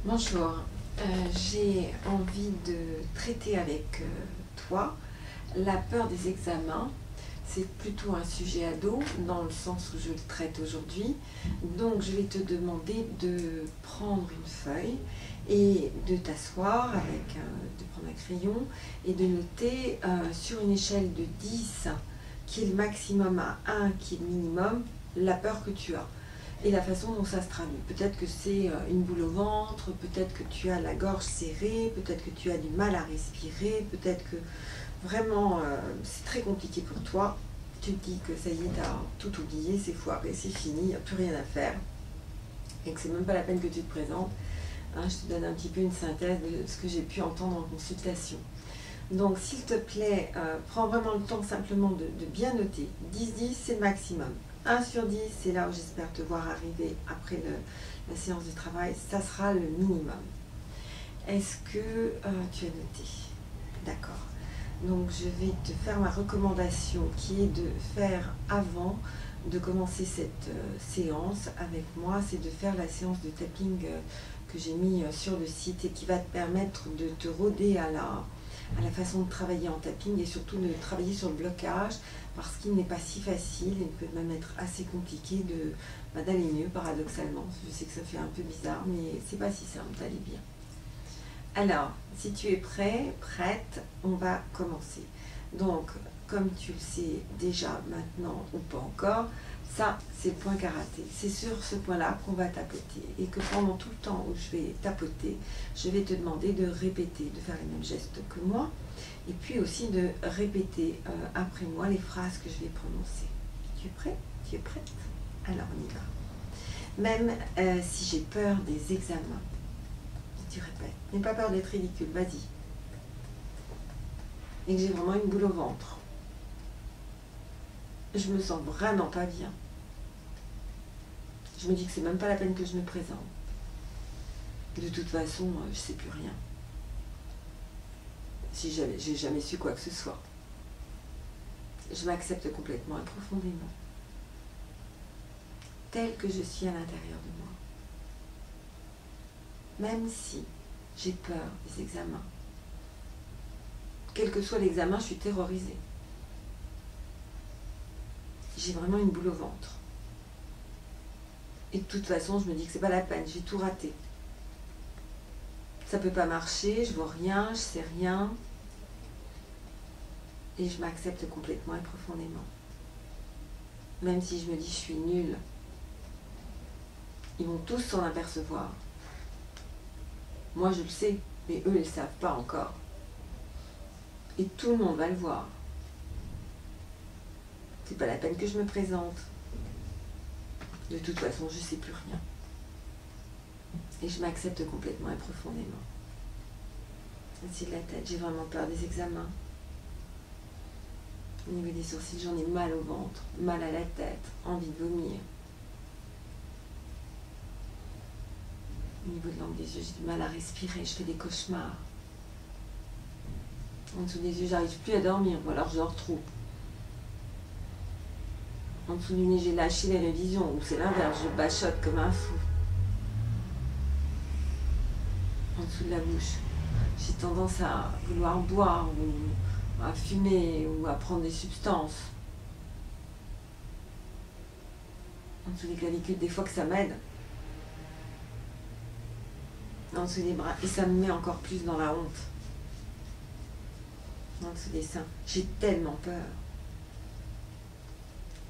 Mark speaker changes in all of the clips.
Speaker 1: Bonjour, j'ai envie de traiter avec toi la peur des examens. C'est plutôt un sujet ado dans le sens où je le traite aujourd'hui. Donc je vais te demander de prendre une feuille et de t'asseoir de prendre un crayon et de noter sur une échelle de 10 qui est le maximum à 1 qui est le minimum, la peur que tu as et la façon dont ça se traduit. Peut-être que c'est une boule au ventre, peut-être que tu as la gorge serrée, peut-être que tu as du mal à respirer, peut-être que vraiment c'est très compliqué pour toi. Tu te dis que ça y est, tu as tout oublié, c'est foiré, c'est fini, il n'y a plus rien à faire et que c'est même pas la peine que tu te présentes. Hein, je te donne un petit peu une synthèse de ce que j'ai pu entendre en consultation. Donc s'il te plaît, prends vraiment le temps simplement de bien noter. 10-10, c'est le maximum. 1 sur 10, c'est là où j'espère te voir arriver après la séance de travail. Ça sera le minimum. Est-ce que tu as noté? D'accord. Donc je vais te faire ma recommandation qui est de faire avant de commencer cette séance avec moi, c'est de faire la séance de tapping que j'ai mis sur le site et qui va te permettre de te rôder à la façon de travailler en tapping et surtout de travailler sur le blocage parce qu'il n'est pas si facile et il peut même être assez compliqué d'aller mieux paradoxalement. Je sais que ça fait un peu bizarre mais c'est pas si simple d'aller bien. Alors, si tu es prêt, prête, on va commencer. Donc, comme tu le sais déjà maintenant ou pas encore, ça c'est le point karaté. C'est sur ce point-là qu'on va tapoter et que pendant tout le temps où je vais tapoter, je vais te demander de répéter, de faire les mêmes gestes que moi et puis aussi de répéter après moi les phrases que je vais prononcer. Tu es prêt? Tu es prête? Alors on y va. Même si j'ai peur des examens, tu répètes, n'aie pas peur d'être ridicule, vas-y. Et que j'ai vraiment une boule au ventre. Je me sens vraiment pas bien. Je me dis que c'est même pas la peine que je me présente. De toute façon, je sais plus rien. Si j'ai jamais su quoi que ce soit. Je m'accepte complètement et profondément. Tel que je suis à l'intérieur de moi. Même si j'ai peur des examens. Quel que soit l'examen, je suis terrorisée. J'ai vraiment une boule au ventre. Et de toute façon, je me dis que c'est pas la peine, j'ai tout raté. Ça peut pas marcher, je vois rien, je sais rien. Et je m'accepte complètement et profondément. Même si je me dis je suis nulle. Ils vont tous s'en apercevoir. Moi je le sais, mais eux ils ne le savent pas encore. Et tout le monde va le voir. C'est pas la peine que je me présente. De toute façon, je sais plus rien. Et je m'accepte complètement et profondément. Ainsi de la tête, j'ai vraiment peur des examens. Au niveau des sourcils, j'en ai mal au ventre, mal à la tête, envie de vomir. Au niveau de l'angle des yeux, j'ai du mal à respirer, je fais des cauchemars. En dessous des yeux, j'arrive plus à dormir, ou alors je dors trop. En dessous du nez, j'ai lâché les révisions, ou c'est l'inverse, je bachote comme un fou. En dessous de la bouche, j'ai tendance à vouloir boire, ou à fumer, ou à prendre des substances. En dessous des clavicules, des fois que ça m'aide. En dessous des bras, et ça me met encore plus dans la honte. En dessous des seins, j'ai tellement peur.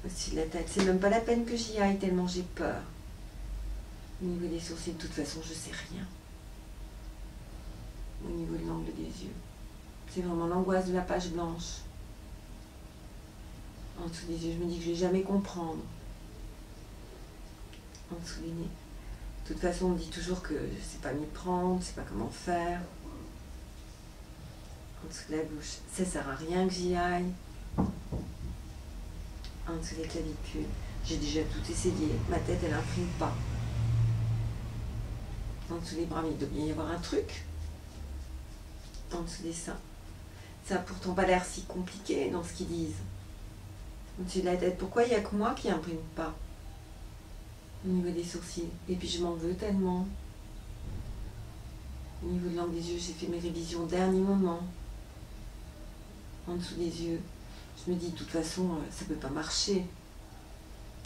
Speaker 1: Au-dessus de la tête, c'est même pas la peine que j'y aille tellement j'ai peur. Au niveau des sourcils, de toute façon, je sais rien. Au niveau de l'angle des yeux, c'est vraiment l'angoisse de la page blanche. En dessous des yeux, je me dis que je vais jamais comprendre. En dessous des nez. De toute façon, on me dit toujours que je sais pas m'y prendre, je sais pas comment faire. En dessous de la bouche, ça sert à rien que j'y aille. En dessous des clavicules, j'ai déjà tout essayé, ma tête elle imprime pas. En dessous des bras, mais il doit bien y avoir un truc. En dessous des seins, ça n'a pourtant pas l'air si compliqué dans ce qu'ils disent. Au dessus de la tête, pourquoi il n'y a que moi qui imprime pas? Au niveau des sourcils, et puis je m'en veux tellement. Au niveau de l'angle des yeux, j'ai fait mes révisions au dernier moment. En dessous des yeux, je me dis de toute façon, ça ne peut pas marcher.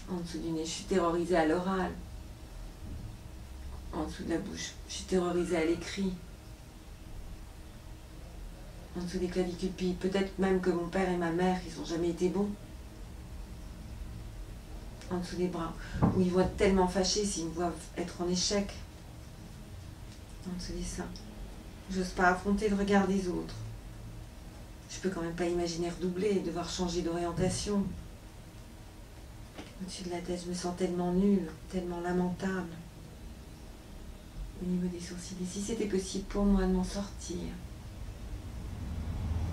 Speaker 1: En dessous du nez, je suis terrorisée à l'oral. En dessous de la bouche, je suis terrorisée à l'écrit. En dessous des clavicules, puis peut-être même que mon père et ma mère, ils n'ont jamais été bons. En dessous des bras, où ils vont être tellement fâchés s'ils me voient être en échec. En dessous des seins, j'ose pas affronter le regard des autres. Je peux quand même pas imaginer redoubler, devoir changer d'orientation. Au-dessus de la tête, je me sens tellement nulle, tellement lamentable. Au niveau des sourcils, et si c'était possible pour moi de m'en sortir.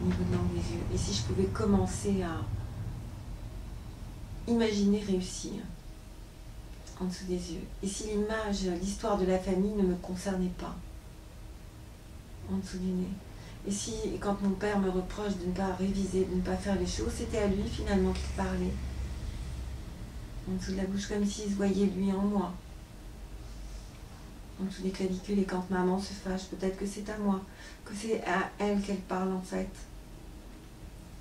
Speaker 1: Au niveau de l'angle des yeux, et si je pouvais commencer à imaginer réussir. En dessous des yeux. Et si l'image, l'histoire de la famille ne me concernait pas. En dessous du nez. Et si, quand mon père me reproche de ne pas réviser, de ne pas faire les choses, c'était à lui finalement qu'il parlait. En dessous de la bouche, comme s'il se voyait lui en moi. En dessous des clavicules, et quand maman se fâche, peut-être que c'est à moi, que c'est à elle qu'elle parle en fait.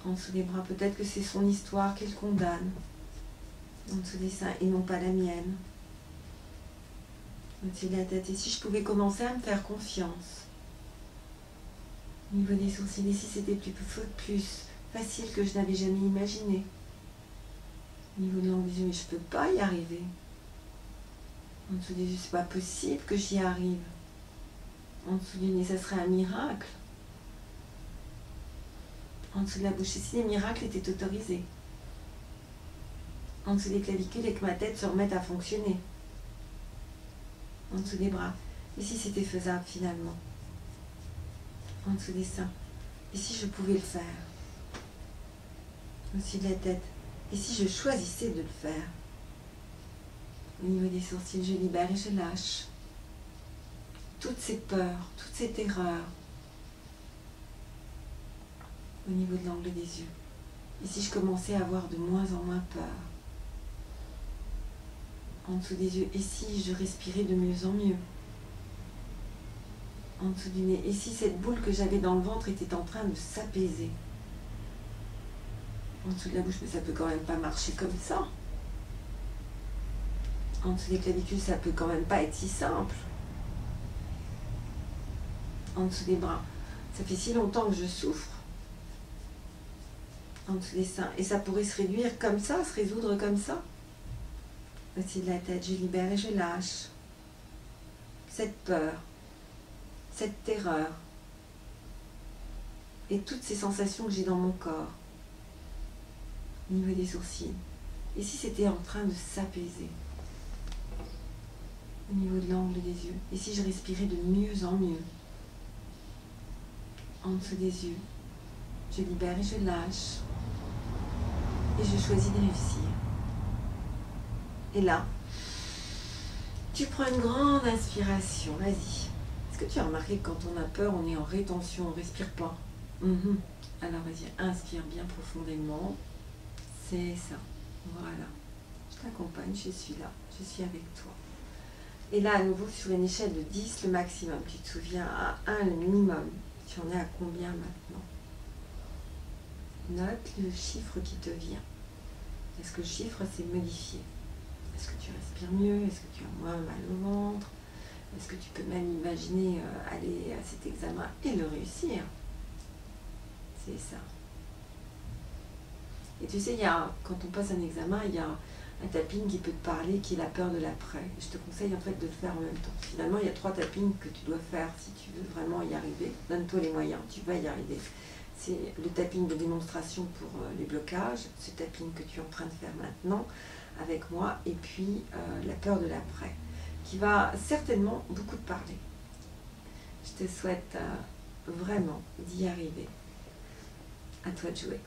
Speaker 1: En dessous des bras, peut-être que c'est son histoire qu'elle condamne. En dessous des seins, et non pas la mienne. Au-dessus de la tête, et si je pouvais commencer à me faire confiance. Au niveau des sourcils, et si c'était plus facile que je n'avais jamais imaginé. Au niveau de l'angle des yeux, mais je ne peux pas y arriver. En dessous des yeux, c'est pas possible que j'y arrive. En dessous du nez, ça serait un miracle. En dessous de la bouche, et si les miracles étaient autorisés. En dessous des clavicules, et que ma tête se remette à fonctionner. En dessous des bras. Et si c'était faisable finalement. En dessous des seins. Et si je pouvais le faire. Au-dessus de la tête. Et si je choisissais de le faire. Au niveau des sourcils, je libère et je lâche. Toutes ces peurs, toutes ces terreurs. Au niveau de l'angle des yeux. Et si je commençais à avoir de moins en moins peur. En dessous des yeux. Et si je respirais de mieux en mieux. En dessous du nez. Et si cette boule que j'avais dans le ventre était en train de s'apaiser. En dessous de la bouche, mais ça peut quand même pas marcher comme ça. En dessous des clavicules, ça peut quand même pas être si simple. En dessous des bras, ça fait si longtemps que je souffre. En dessous des seins, et ça pourrait se réduire comme ça, se résoudre comme ça. Au-dessus de la tête, je libère et je lâche. Cette peur, cette terreur, et toutes ces sensations que j'ai dans mon corps. Au niveau des sourcils. Et si c'était en train de s'apaiser. Au niveau de l'angle des yeux. Et si je respirais de mieux en mieux. En dessous des yeux. Je libère et je lâche. Et je choisis de réussir. Et là, tu prends une grande inspiration. Vas-y. Est-ce que tu as remarqué que quand on a peur, on est en rétention, on ne respire pas? Alors vas-y, inspire bien profondément. C'est ça. Voilà. Je t'accompagne, je suis là. Je suis avec toi. Et là, à nouveau, sur une échelle de 10, le maximum. Tu te souviens à 1, le minimum. Tu en es à combien maintenant? Note le chiffre qui te vient. Est-ce que le chiffre s'est modifié? Est-ce que tu respires mieux? Est-ce que tu as moins mal au ventre? Est-ce que tu peux même imaginer aller à cet examen et le réussir? C'est ça. Et tu sais, quand on passe un examen, il y a un tapping qui peut te parler, qui est la peur de l'après. Je te conseille en fait de le faire en même temps. Finalement, il y a 3 tappings que tu dois faire si tu veux vraiment y arriver. Donne-toi les moyens, tu vas y arriver. C'est le tapping de démonstration pour les blocages, ce tapping que tu es en train de faire maintenant avec moi, et puis la peur de l'après, qui va certainement beaucoup te parler. Je te souhaite vraiment d'y arriver. À toi de jouer.